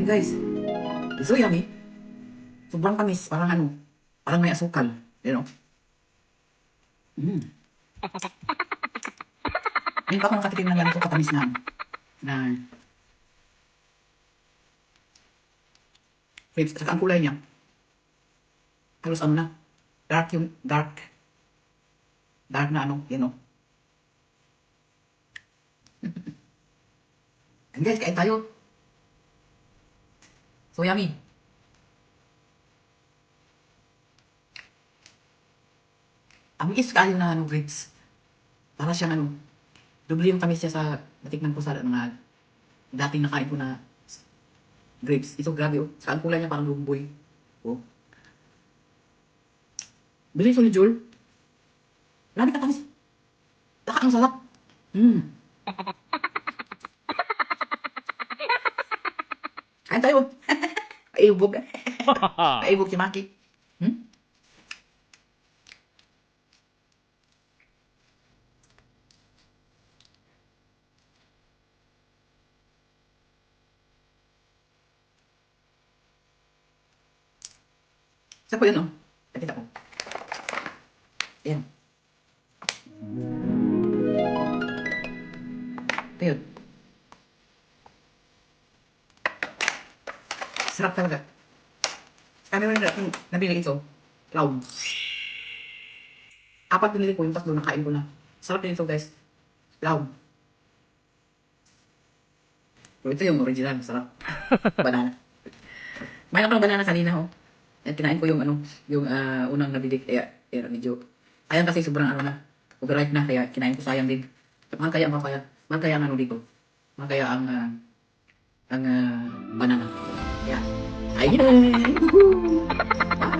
Ayun guys, it's so yummy. Sobrang tamis, parang ano, parang may asukal. You know? Ngayon pa ako nakatikim ng ganito katamis na grapes. At saka ang kulay niya, halos ano na, dark yung, dark na ano, you know. And guys, kain tayo. So yummy. Ang is kayo na ano, grapes. Para siyang ano, doble yung tamis niya sa natikman ko sa mga dating nakain ko na grapes. Ito grabe oh. Sa ang kulay niya parang lumboy. Oh. Bilis ulit Joel. Grabe ka tamis. Taka ang sarap. Kain tayo. Paibog. Paibog si Maki. Saan po yun oh? Nakita ko. Ayan. Ito yun. Sarap talaga. Kami rin natin nabili ito. Cloud. Apat binili ko yung tatlo nakain ko na. Sarap din ito guys. Cloud. Pero ito yung original. Sarap. Banana. Kumain ako ng banana kanina oh. At kinain ko yung ano, yung unang nabili. Kaya medyo, ayan kasi sobrang ano na. Overripe na. Kaya kinain ko sayang din. Mahal kaya ang ano dito. Mahal kaya ang banana. Kaya, ayun! Woohoo!